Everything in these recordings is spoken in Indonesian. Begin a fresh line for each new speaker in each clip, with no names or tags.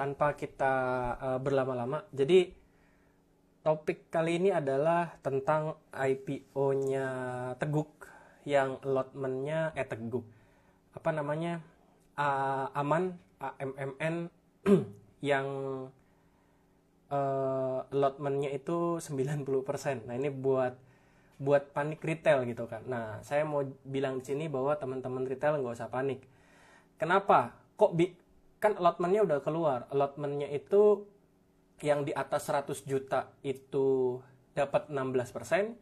tanpa kita berlama-lama. Jadi topik kali ini adalah tentang IPO-nya Teguk yang allotment-nya Teguk. Apa namanya? Aman, AMMN yang allotment-nya itu 90%. Nah, ini buat panik retail gitu kan. Nah, saya mau bilang di sini bahwa teman-teman retail nggak usah panik. Kenapa? Kan allotment-nya udah keluar. Allotment-nya itu yang di atas 100 juta itu dapat 16%,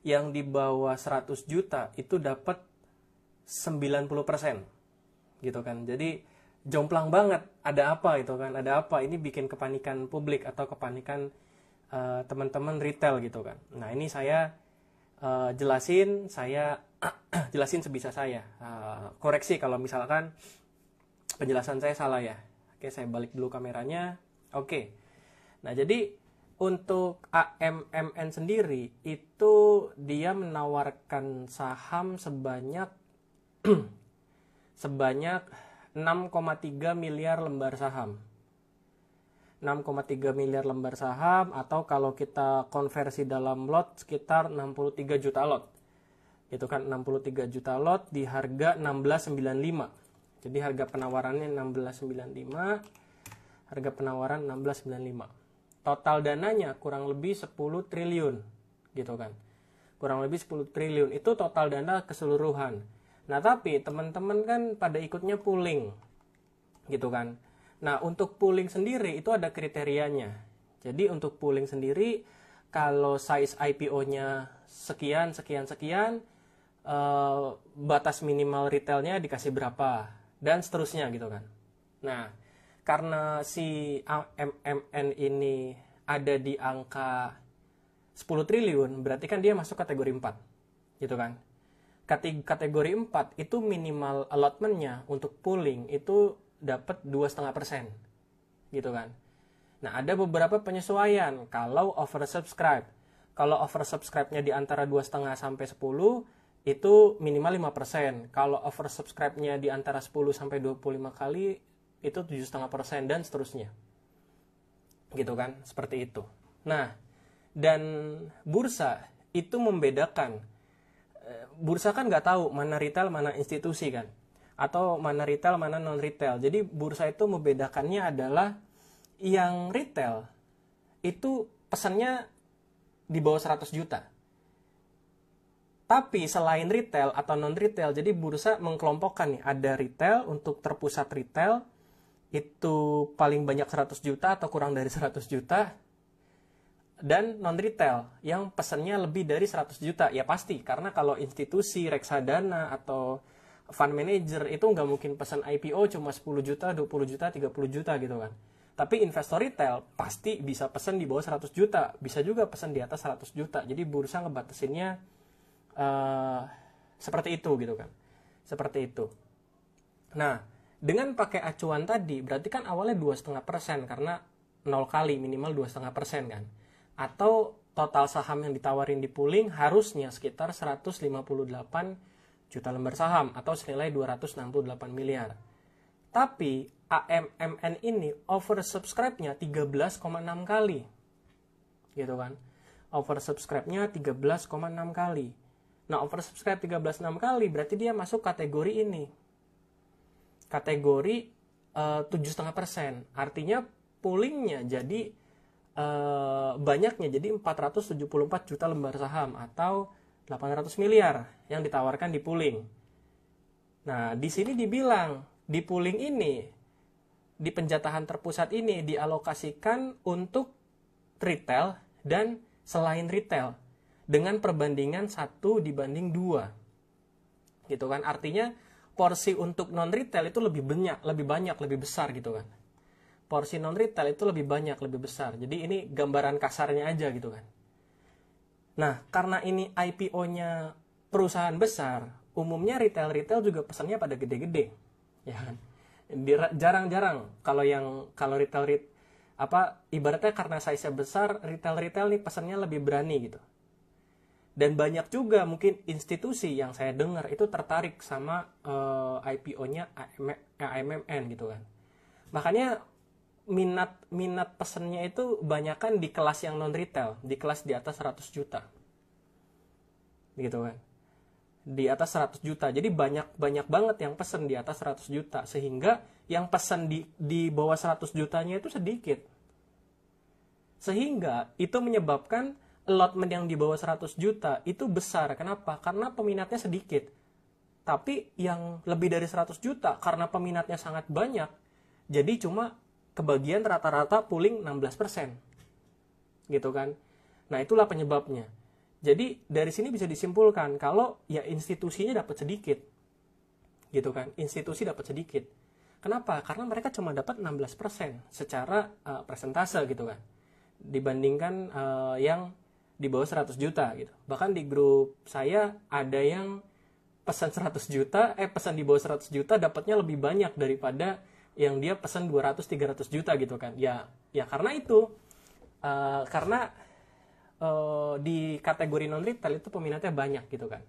yang di bawah 100 juta itu dapat 90%. Gitu kan. Jadi jomplang banget. Ada apa itu kan? Ada apa? Ini bikin kepanikan publik atau kepanikan teman-teman retail gitu kan. Nah, ini saya jelasin sebisa saya. Koreksi kalau misalkan penjelasan saya salah ya. Oke, saya balik dulu kameranya. Oke. Nah, jadi untuk AMMN sendiri itu dia menawarkan saham sebanyak 6,3 miliar lembar saham. 6,3 miliar lembar saham, atau kalau kita konversi dalam lot sekitar 63 juta lot. Itu kan 63 juta lot di harga 16,95. Jadi harga penawarannya 16,95, harga penawaran 16,95. Total dananya kurang lebih 10 triliun, gitu kan. Kurang lebih 10 triliun itu total dana keseluruhan. Nah, tapi teman-teman kan pada ikutnya pooling, gitu kan. Nah, untuk pooling sendiri itu ada kriterianya. Jadi untuk pooling sendiri, kalau size IPO-nya sekian, batas minimal retailnya dikasih berapa, dan seterusnya gitu kan. Nah, karena si AMMN ini ada di angka 10 triliun, berarti kan dia masuk kategori 4, gitu kan. Kategori 4 itu minimal allotment-nya untuk pooling itu dapat 2,5%, gitu kan. Nah, ada beberapa penyesuaian kalau oversubscribe. Kalau oversubscribe-nya di antara 2,5 sampai 10 itu minimal 5%. Kalau oversubscribe-nya di antara 10 sampai 25 kali itu 7,5% dan seterusnya. Gitu kan, seperti itu. Nah, dan bursa itu membedakan. Bursa kan nggak tahu mana retail, mana institusi kan. Atau mana retail, mana non-retail. Jadi bursa itu membedakannya adalah yang retail itu pesannya di bawah 100 juta. Tapi selain retail atau non-retail, jadi bursa mengkelompokkan nih, ada retail untuk terpusat retail, itu paling banyak 100 juta atau kurang dari 100 juta, dan non-retail yang pesannya lebih dari 100 juta. Ya pasti, karena kalau institusi, reksadana, atau fund manager itu nggak mungkin pesan IPO cuma 10 juta, 20 juta, 30 juta gitu kan. Tapi investor retail pasti bisa pesan di bawah 100 juta, bisa juga pesan di atas 100 juta. Jadi bursa ngebatasinnya seperti itu gitu kan, seperti itu. Nah, dengan pakai acuan tadi berarti kan awalnya 2,5% karena 0 kali minimal 2,5% kan, atau total saham yang ditawarin di pooling harusnya sekitar 158 juta lembar saham atau senilai 268 miliar. Tapi AMMN ini oversubscribe-nya 13,6 kali, gitu kan, oversubscribe-nya 13,6 kali. Nah, oversubscribe 13,6 kali berarti dia masuk kategori ini. Kategori 7,5%. Artinya poolingnya jadi banyaknya jadi 474 juta lembar saham atau 800 miliar yang ditawarkan di pooling. Nah, di sini dibilang di pooling ini, di penjatahan terpusat ini dialokasikan untuk retail dan selain retail dengan perbandingan 1 dibanding 2. Gitu kan? Artinya porsi untuk non-retail itu lebih banyak, lebih besar gitu kan. Porsi non-retail itu lebih banyak, lebih besar. Jadi ini gambaran kasarnya aja gitu kan. Nah, karena ini IPO-nya perusahaan besar, umumnya retail-retail juga pesannya pada gede-gede. Ya kan? Jarang-jarang kalau retail ibaratnya karena size-nya besar, retail nih pesannya lebih berani gitu. Dan banyak juga mungkin institusi yang saya dengar itu tertarik sama IPO-nya AMMN gitu kan. Makanya minat pesennya itu banyakan di kelas yang non retail, di kelas di atas 100 juta. Gitu kan. Di atas 100 juta. Jadi banyak banget yang pesen di atas 100 juta sehingga yang pesen di bawah 100 jutanya itu sedikit. Sehingga itu menyebabkan allotment yang di bawah 100 juta itu besar. Kenapa? Karena peminatnya sedikit. Tapi yang lebih dari 100 juta karena peminatnya sangat banyak, jadi cuma kebagian rata-rata pooling 16%. Gitu kan. Nah, itulah penyebabnya. Jadi dari sini bisa disimpulkan kalau ya institusinya dapat sedikit. Gitu kan. Institusi dapat sedikit. Kenapa? Karena mereka cuma dapat 16% secara persentase gitu kan. Dibandingkan yang di bawah 100 juta gitu. Bahkan di grup saya ada yang pesan 100 juta, pesan di bawah 100 juta dapatnya lebih banyak daripada yang dia pesan 200-300 juta gitu kan. Ya karena itu. Karena di kategori non retail itu peminatnya banyak gitu kan.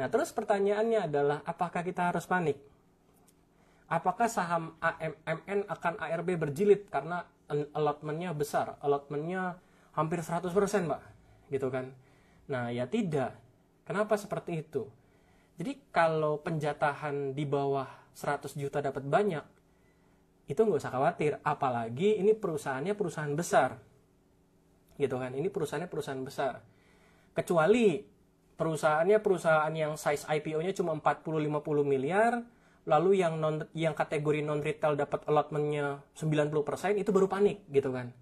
Nah, terus pertanyaannya adalah apakah kita harus panik? Apakah saham AMMN akan ARB berjilid karena allotmentnya besar, allotmentnya hampir 100%, Pak? Gitu kan. Nah, ya tidak. Kenapa seperti itu? Jadi kalau penjatahan di bawah 100 juta dapat banyak, itu nggak usah khawatir. Apalagi ini perusahaannya perusahaan besar. Gitu kan, ini perusahaan besar. Kecuali perusahaannya perusahaan yang size IPO-nya cuma 40-50 miliar, lalu yang kategori non retail dapat allotment-nya 90%, itu baru panik gitu kan.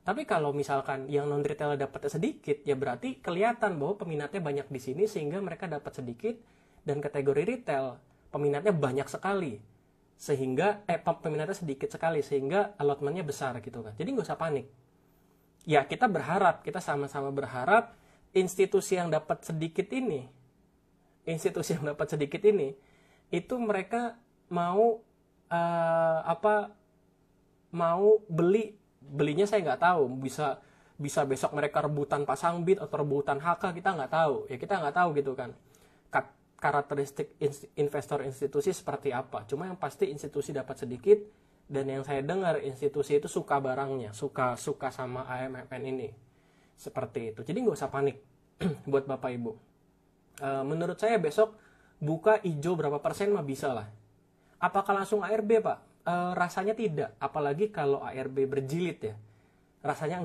Tapi kalau misalkan yang non retail dapatnya sedikit, ya berarti kelihatan bahwa peminatnya banyak di sini sehingga mereka dapat sedikit, dan kategori retail peminatnya banyak sekali. Sehingga peminatnya sedikit sekali sehingga allotment-nya besar gitu kan. Jadi nggak usah panik. Ya kita sama-sama berharap institusi yang dapat sedikit ini itu mereka mau belinya saya nggak tahu, bisa besok mereka rebutan pasang bid atau rebutan HK, kita nggak tahu gitu kan karakteristik investor institusi seperti apa. Cuma yang pasti institusi dapat sedikit. Dan yang saya dengar institusi itu suka barangnya, suka sama AMMN ini. Seperti itu. Jadi nggak usah panik buat Bapak Ibu. Menurut saya besok buka hijau berapa persen mah bisa lah. Apakah langsung ARB, Pak? Rasanya tidak. Apalagi kalau ARB berjilid ya. Rasanya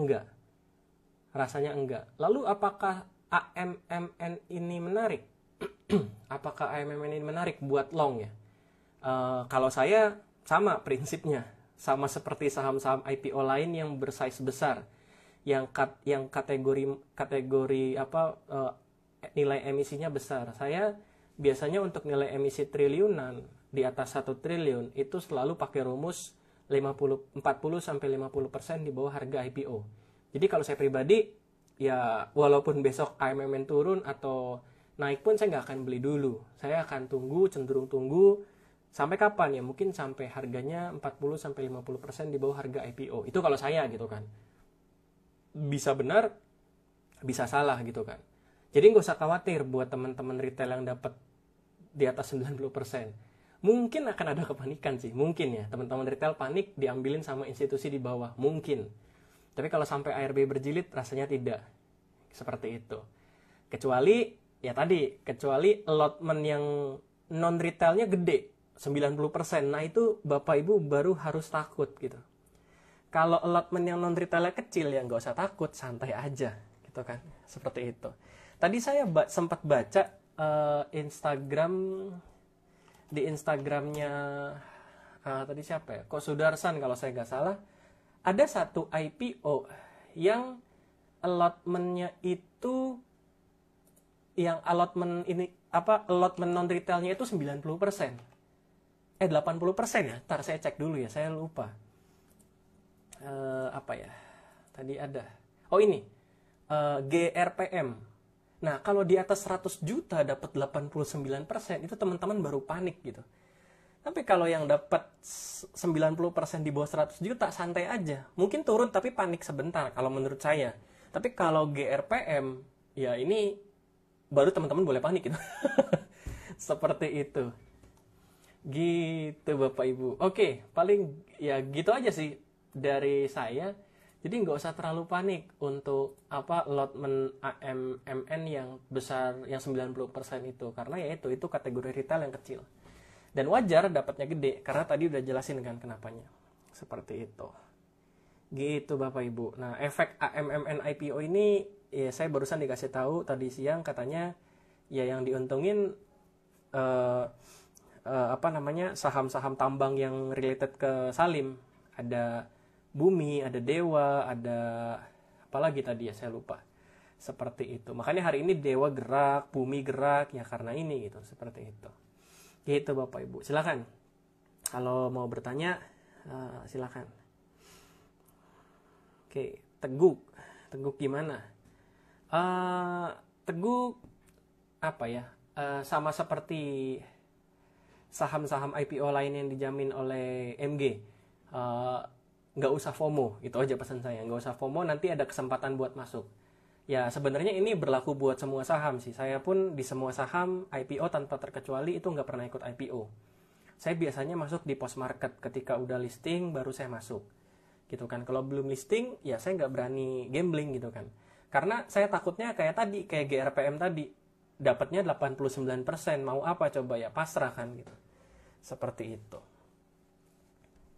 enggak. Lalu apakah AMMN ini menarik? Apakah AMMN ini menarik buat long ya? Kalau saya sama prinsipnya, sama seperti saham-saham IPO lain yang bersize besar, yang kategori nilai emisinya besar. Saya biasanya untuk nilai emisi triliunan di atas 1 triliun itu selalu pakai rumus 40-50% di bawah harga IPO. Jadi kalau saya pribadi, ya walaupun besok AMMN turun atau naik pun saya nggak akan beli dulu. Saya akan cenderung tunggu. Sampai kapan ya? Mungkin sampai harganya 40-50% di bawah harga IPO. Itu kalau saya gitu kan. Bisa benar, bisa salah gitu kan. Jadi nggak usah khawatir buat teman-teman retail yang dapat di atas 90%. Mungkin akan ada kepanikan sih. Mungkin ya. Teman-teman retail panik diambilin sama institusi di bawah. Mungkin. Tapi kalau sampai ARB berjilid, rasanya tidak. Seperti itu. Kecuali allotment yang non-retailnya gede. 90%. Nah itu Bapak Ibu baru harus takut gitu. Kalau allotment yang non retailnya kecil ya nggak usah takut, santai aja gitu kan. Seperti itu. Tadi saya sempat baca di Instagramnya tadi siapa ya? Kok Sudarsan kalau saya nggak salah. Ada satu IPO yang allotmentnya itu allotment non retailnya itu 90%. 80% ya, ntar saya cek dulu ya, saya lupa. Tadi ada. Oh ini, GRPM. Nah, kalau di atas 100 juta dapat 89%, itu teman-teman baru panik gitu. Tapi kalau yang dapat 90% di bawah 100 juta, santai aja. Mungkin turun tapi panik sebentar kalau menurut saya. Tapi kalau GRPM, ya ini baru teman-teman boleh panik gitu. Seperti itu. Gitu Bapak Ibu. Oke, paling ya gitu aja sih dari saya, jadi nggak usah terlalu panik untuk allotment AMMN yang besar yang 90% itu, karena ya itu kategori retail yang kecil. Dan wajar dapatnya gede karena tadi udah jelasin kan kenapanya. Seperti itu. Gitu Bapak Ibu. Nah, efek AMMN IPO ini ya saya barusan dikasih tahu tadi siang, katanya ya yang diuntungin saham-saham tambang yang related ke Salim. Ada Bumi, ada Dewa, ada apalagi tadi ya saya lupa. Seperti itu. Makanya hari ini Dewa gerak, Bumi gerak ya karena ini gitu, seperti itu. Gitu Bapak Ibu. Silakan. Kalau mau bertanya silakan. Oke, Teguk gimana? Teguk apa ya? Sama seperti saham-saham IPO lain yang dijamin oleh MG. Nggak usah FOMO, itu aja pesan saya. Nggak usah FOMO, nanti ada kesempatan buat masuk. Ya sebenarnya ini berlaku buat semua saham sih. Saya pun di semua saham IPO tanpa terkecuali itu nggak pernah ikut IPO. Saya biasanya masuk di post market, ketika udah listing baru saya masuk. Gitu kan. Kalau belum listing ya saya nggak berani gambling gitu kan. Karena saya takutnya kayak GRPM tadi, dapatnya 89%, mau apa coba ya, pasrah kan gitu. Seperti itu.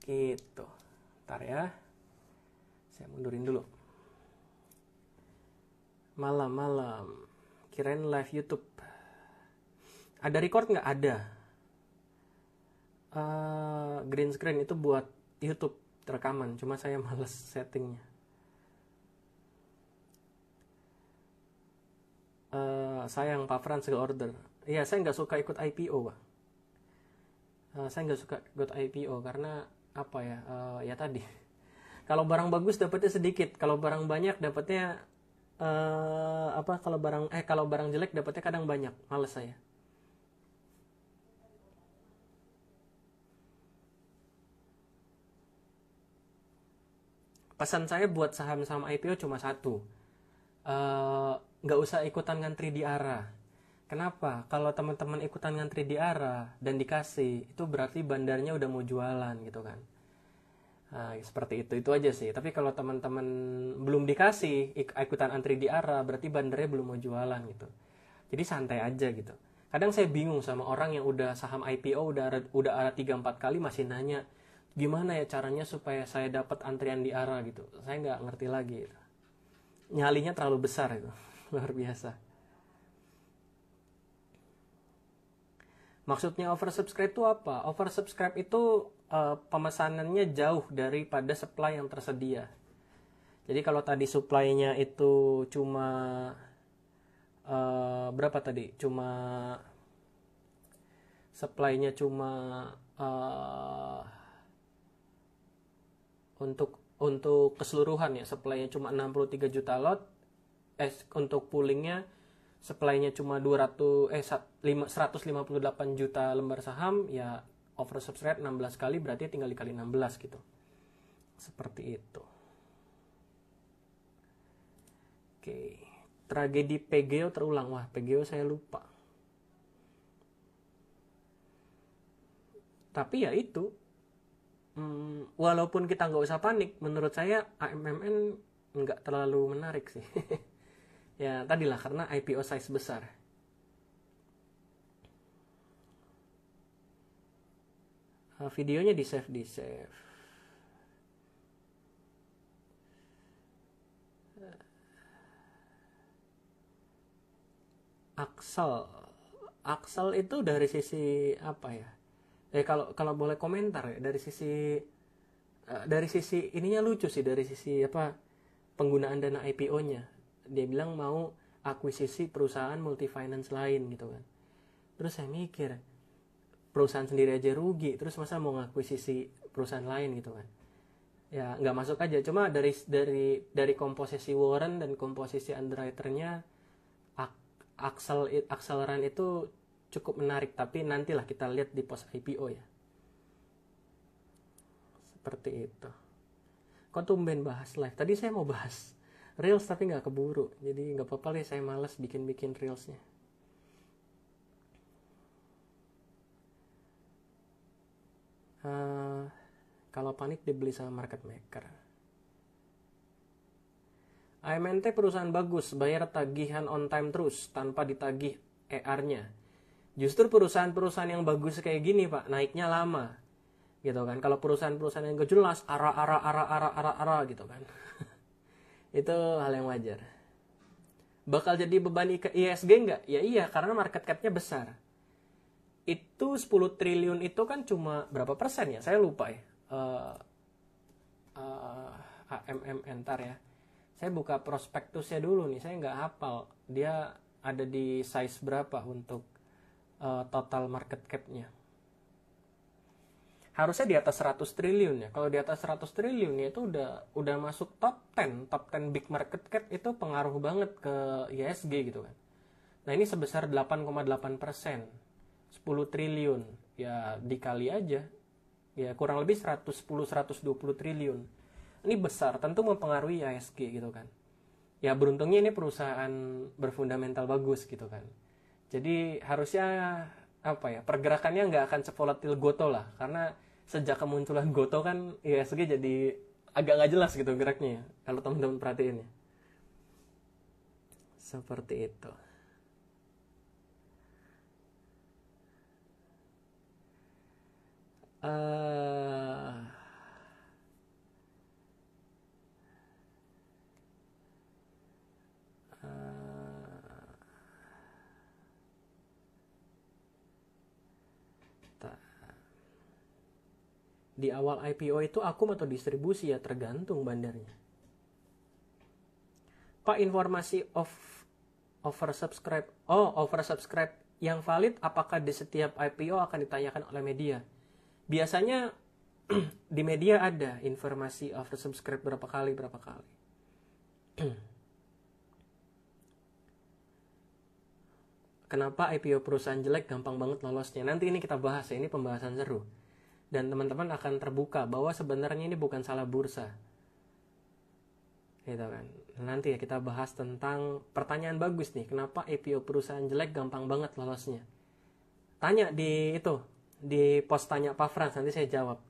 Gitu. Ntar ya. Saya mundurin dulu. Malam. Kirain live YouTube. Ada record nggak? Ada. Green screen itu buat YouTube rekaman, cuma saya males settingnya. Sayang Pak Frans nggak order. Iya, saya nggak suka ikut IPO Pak. Saya nggak suka ikut IPO karena apa ya? Ya tadi, kalau barang bagus dapatnya sedikit, kalau barang banyak dapatnya kalau barang jelek dapatnya kadang banyak. Males saya. Pesan saya buat saham-saham IPO cuma satu, nggak usah ikutan ngantri di ARA. Kenapa? Kalau teman-teman ikutan ngantri di ARA dan dikasih, itu berarti bandarnya udah mau jualan gitu kan. Seperti itu aja sih. Tapi kalau teman-teman belum dikasih ikutan antri di ARA, berarti bandarnya belum mau jualan gitu. Jadi santai aja gitu. Kadang saya bingung sama orang yang udah saham IPO udah ARA 3-4 kali masih nanya, gimana ya caranya supaya saya dapat antrian di ARA gitu. Saya nggak ngerti lagi gitu. Nyalinya terlalu besar itu. Luar biasa. Maksudnya oversubscribe itu apa? Oversubscribe itu pemesanannya jauh daripada supply yang tersedia. Jadi kalau tadi supply-nya itu cuma berapa tadi? Supply-nya cuma untuk keseluruhan ya, supply-nya cuma 63 juta lot. Untuk poolingnya supply-nya cuma 158 juta lembar saham, ya oversubscribe 16 kali, berarti tinggal dikali 16 gitu. Seperti itu. Oke. Tragedi PGO terulang. Wah, PGO saya lupa. Tapi ya itu, walaupun kita nggak usah panik, menurut saya AMMN nggak terlalu menarik sih. Ya tadilah karena IPO size besar. Videonya di save. Axel itu dari sisi apa ya? Kalau boleh komentar ya, dari sisi ininya lucu sih, dari sisi apa, penggunaan dana IPO-nya. Dia bilang mau akuisisi perusahaan multifinance lain gitu kan. Terus saya mikir, perusahaan sendiri aja rugi, terus masa mau ngakuisisi perusahaan lain gitu kan. Ya nggak masuk aja. Cuma dari komposisi warrant dan komposisi underwriternya, Acceleran itu cukup menarik. Tapi nantilah kita lihat di post IPO ya. Seperti itu. Kok tumben bahas live? Tadi saya mau bahas Reels tapi nggak keburu. Jadi nggak apa-apa deh, saya malas bikin Reelsnya. Kalau panik dibeli sama market maker. AMNT perusahaan bagus, bayar tagihan on time terus tanpa ditagih ER-nya. Justru perusahaan-perusahaan yang bagus kayak gini Pak, naiknya lama. Gitu kan. Kalau perusahaan-perusahaan yang gak jelas, ara gitu kan. Itu hal yang wajar. Bakal jadi beban ISG nggak? Ya iya, karena market cap-nya besar. Itu 10 triliun itu kan cuma berapa persen ya? Saya lupa ya. AMM entar ya. Saya buka prospektusnya dulu nih, saya nggak hafal. Dia ada di size berapa untuk total market cap-nya. Harusnya di atas 100 triliun ya. Kalau di atas 100 triliun ya itu udah masuk top 10 big market cap, itu pengaruh banget ke ISG gitu kan. Nah ini sebesar 8,8%, 10 triliun ya dikali aja ya kurang lebih 110-120 triliun. Ini besar, tentu mempengaruhi ISG gitu kan. Ya beruntungnya ini perusahaan berfundamental bagus gitu kan. Jadi harusnya pergerakannya nggak akan sevolatil Goto lah, karena sejak kemunculan Goto kan ISG jadi agak nggak jelas gitu geraknya ya, kalau teman-teman perhatiin ya. Seperti itu. Di awal IPO itu akum atau distribusi ya, tergantung bandarnya. Pak, informasi oversubscribe. Oversubscribe yang valid apakah di setiap IPO akan ditanyakan oleh media? Biasanya di media ada informasi oversubscribe berapa kali. Kenapa IPO perusahaan jelek gampang banget lolosnya? Nanti ini kita bahas ya, ini pembahasan seru. Dan teman-teman akan terbuka bahwa sebenarnya ini bukan salah bursa. Gitu kan. Nanti ya kita bahas tentang pertanyaan bagus nih, kenapa IPO perusahaan jelek gampang banget lolosnya. Tanya di post tanya Pak Frans, nanti saya jawab.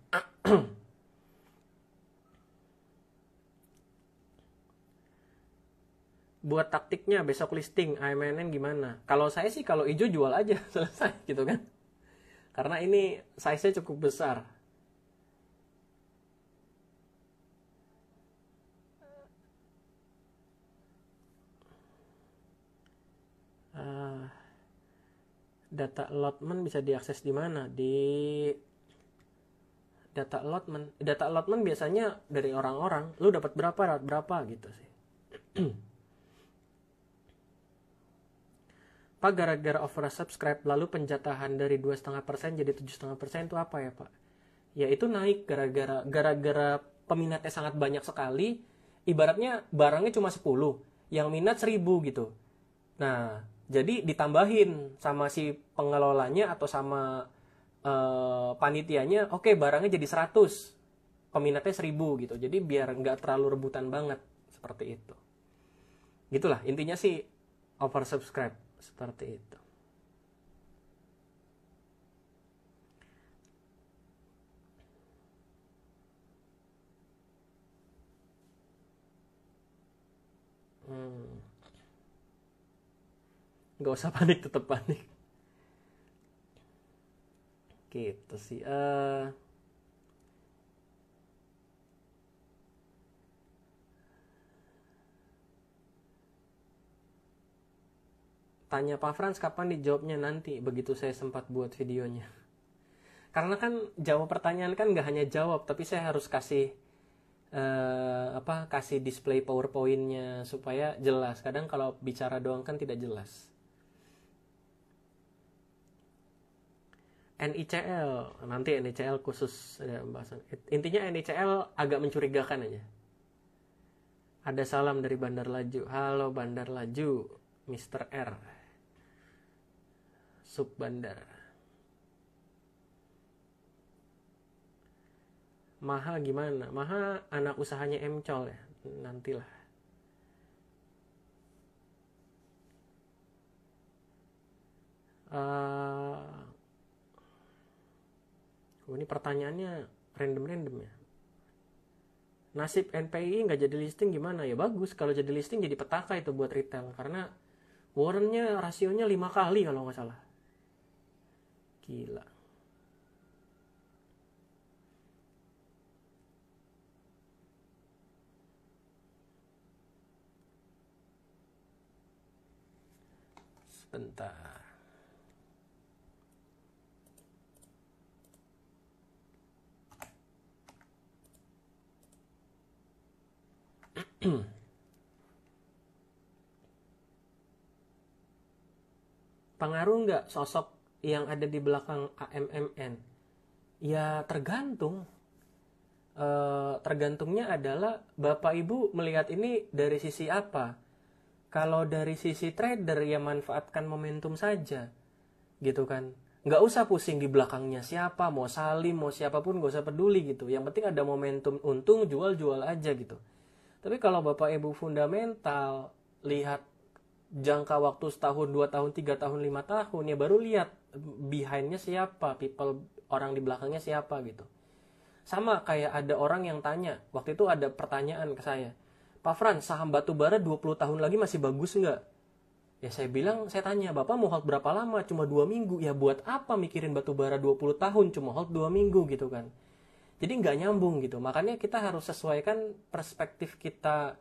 Buat taktiknya besok listing AMNN gimana? Kalau saya sih kalau hijau jual aja selesai gitu kan. Karena ini size-nya cukup besar. Data allotment bisa diakses di mana? Di data allotment. Data allotment biasanya dari orang-orang. Lu dapat berapa gitu sih. Pak, gara-gara oversubscribe lalu penjatahan dari 2,5% jadi 7,5% itu apa ya Pak? Ya itu naik gara-gara peminatnya sangat banyak sekali. Ibaratnya barangnya cuma 10, yang minat 1.000 gitu. Nah, jadi ditambahin sama si pengelolanya atau sama panitianya, oke, barangnya jadi 100, peminatnya 1.000 gitu. Jadi biar nggak terlalu rebutan banget, seperti itu. Gitulah intinya sih oversubscribe, seperti itu. Nggak usah panik, tetap panik. Gitu sih. Tanya Pak Frans kapan dijawabnya, nanti begitu saya sempat buat videonya. Karena kan jawab pertanyaan kan nggak hanya jawab, tapi saya harus kasih kasih display PowerPoint-nya supaya jelas. Kadang kalau bicara doang kan tidak jelas. NICL, nanti NICL khusus ada pembahasan. Intinya NICL agak mencurigakan aja. Ada salam dari Bandar Laju. Halo Bandar Laju, Mr. R. Sub Bandar. Maha gimana? Maha anak usahanya Emcol ya. Nantilah. Ini pertanyaannya random ya. Nasib NPI nggak jadi listing gimana? Ya bagus, kalau jadi listing jadi petaka itu buat retail, karena warrantnya rasionya 5 kali kalau nggak salah. Gila. Sebentar. Pengaruh nggak sosok yang ada di belakang AMMN? Ya tergantung. Tergantungnya adalah Bapak Ibu melihat ini dari sisi apa. Kalau dari sisi trader ya manfaatkan momentum saja, gitu kan. Nggak usah pusing di belakangnya siapa, mau Salim, mau siapapun, nggak usah peduli gitu. Yang penting ada momentum untung, jual-jual aja gitu. Tapi kalau Bapak Ibu fundamental, lihat jangka waktu setahun, 2 tahun, 3 tahun, 5 tahun, ya baru lihat behindnya siapa, people, orang di belakangnya siapa gitu. Sama kayak ada orang yang tanya, waktu itu ada pertanyaan ke saya, Pak Fran, saham batubara 20 tahun lagi masih bagus nggak? Ya saya bilang, saya tanya, Bapak mau hold berapa lama? Cuma 2 minggu. Ya buat apa mikirin batubara 20 tahun, cuma hold 2 minggu gitu kan. Jadi nggak nyambung gitu. Makanya kita harus sesuaikan perspektif kita,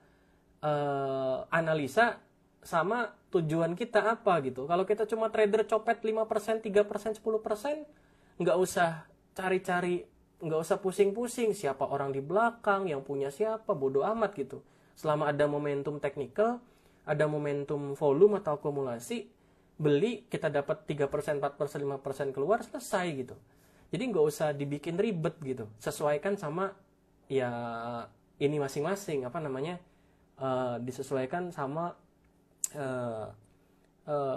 analisa sama tujuan kita apa gitu. Kalau kita cuma trader copet 5%, 3%, 10%, nggak usah cari-cari, nggak usah pusing-pusing siapa orang di belakang, yang punya siapa, bodoh amat gitu. Selama ada momentum teknikal, ada momentum volume atau akumulasi, beli, kita dapat 3%, 4%, 5% keluar, selesai gitu. Jadi nggak usah dibikin ribet gitu. Sesuaikan sama ya ini masing-masing, apa namanya, disesuaikan sama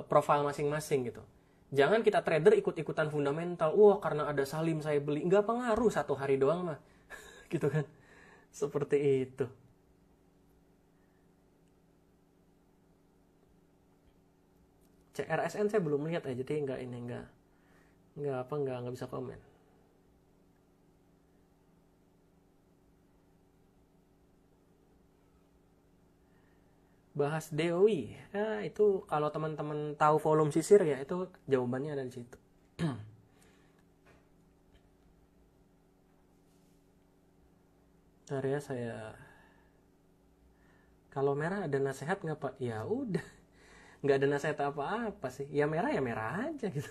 profil masing-masing gitu. Jangan kita trader ikut-ikutan fundamental. Wah, karena ada Salim saya beli. Nggak pengaruh, 1 hari doang mah. Gitu kan. Seperti itu. CRSN saya belum lihat ya, jadi nggak bisa komen. Bahas DOI. Itu kalau teman-teman tahu volume sisir ya, itu jawabannya ada di situ. Bentar ya, saya, kalau merah ada nasihat nggak Pak? Ya udah, nggak ada nasihat apa-apa sih. Ya merah aja gitu.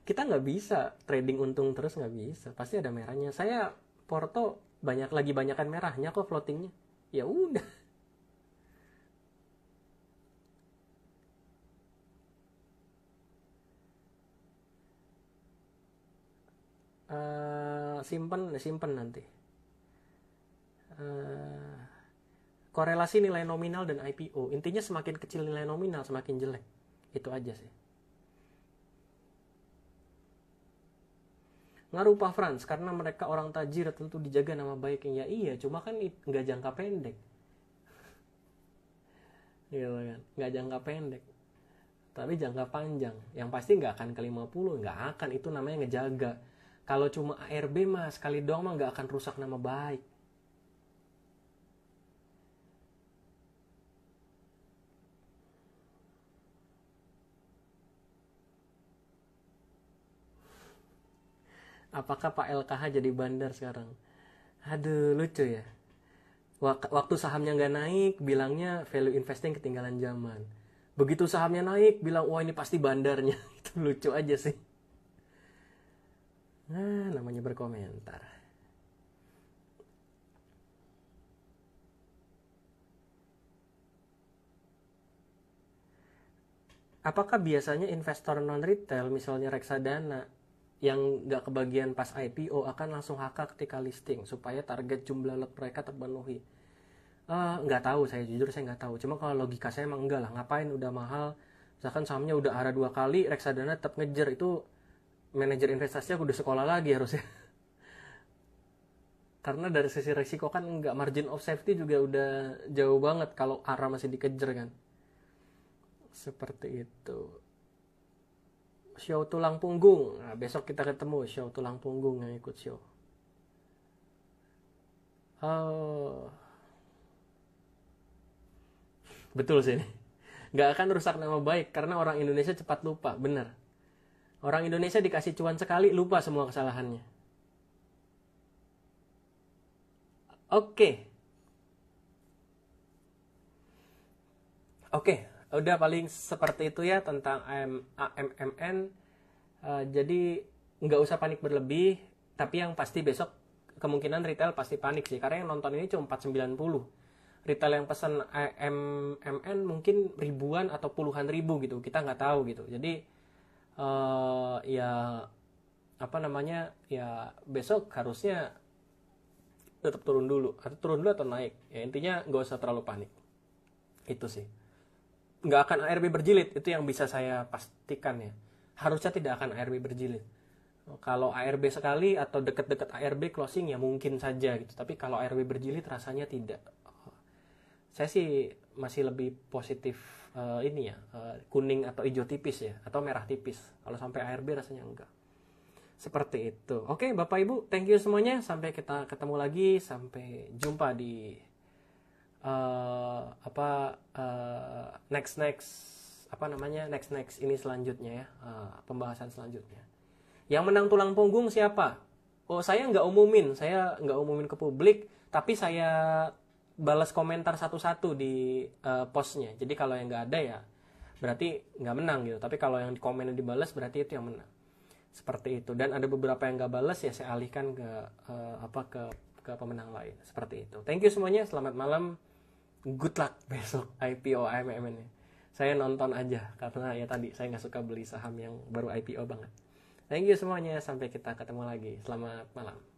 Kita nggak bisa trading untung terus, nggak bisa. Pasti ada merahnya. Saya Porto banyakan merahnya kok floatingnya. Ya udah. Simpen nanti. Eh, Korelasi nilai nominal dan IPO. Intinya semakin kecil nilai nominal semakin jelek. Itu aja sih. Ngaruh Pak Franz, karena mereka orang tajir tentu dijaga nama baiknya. Ya iya, cuma kan nggak jangka pendek. Gitu kan. Nggak jangka pendek. Tapi jangka panjang. Yang pasti nggak akan ke 50, nggak akan. Itu namanya ngejaga. Kalau cuma ARB mah sekali doang mah nggak akan rusak nama baik. Apakah Pak LKH jadi bandar sekarang? Aduh, lucu ya. Waktu sahamnya nggak naik, bilangnya value investing ketinggalan zaman. Begitu sahamnya naik, bilang, wah ini pasti bandarnya. Itu lucu aja sih. Nah, namanya berkomentar. Apakah biasanya investor non-retail, misalnya reksadana, yang nggak kebagian pas IPO akan langsung HK ketika listing supaya target jumlah lot mereka terpenuhi? Nggak tahu, saya jujur saya nggak tahu. Cuma kalau logika saya emang enggak lah. Ngapain udah mahal, misalkan sahamnya udah arah 2 kali, reksadana tetap ngejar, itu manajer investasinya udah sekolah lagi harusnya. Karena dari sisi resiko kan enggak, margin of safety juga udah jauh banget kalau arah masih dikejar kan. Seperti itu. Show tulang punggung. Nah, besok kita ketemu show tulang punggung yang ikut show. Oh, Betul sih ini. Nggak akan rusak nama baik karena orang Indonesia cepat lupa, bener. Orang Indonesia dikasih cuan sekali lupa semua kesalahannya. Oke. Oke, udah paling seperti itu ya tentang AMMN. Jadi nggak usah panik berlebih, tapi yang pasti besok kemungkinan retail pasti panik sih, karena yang nonton ini cuma 490. Retail yang pesan AMMN mungkin ribuan atau puluhan ribu gitu, kita nggak tahu gitu. Jadi ya apa namanya, ya besok harusnya tetap turun dulu atau naik. Ya intinya nggak usah terlalu panik. Itu sih. Nggak akan ARB berjilid, itu yang bisa saya pastikan ya. Harusnya tidak akan ARB berjilid. Kalau ARB sekali atau deket-deket ARB closing ya mungkin saja gitu. Tapi kalau ARB berjilid rasanya tidak. Saya sih masih lebih positif ini ya, kuning atau hijau tipis ya, atau merah tipis. Kalau sampai ARB rasanya enggak. Seperti itu. Oke, Bapak Ibu, thank you semuanya. Sampai kita ketemu lagi, sampai jumpa di next ini selanjutnya ya, pembahasan selanjutnya. Yang menang tulang punggung siapa? Oh, saya nggak umumin ke publik, tapi saya balas komentar satu-satu di postnya. Jadi kalau yang nggak ada ya berarti nggak menang gitu. Tapi kalau yang di komennya dibalas berarti itu yang menang. Seperti itu. Dan ada beberapa yang nggak balas ya saya alihkan ke pemenang lain. Seperti itu. Thank you semuanya. Selamat malam. Good luck besok IPO AMMN. Saya nonton aja karena ya tadi saya nggak suka beli saham yang baru IPO banget. Thank you semuanya. Sampai kita ketemu lagi. Selamat malam.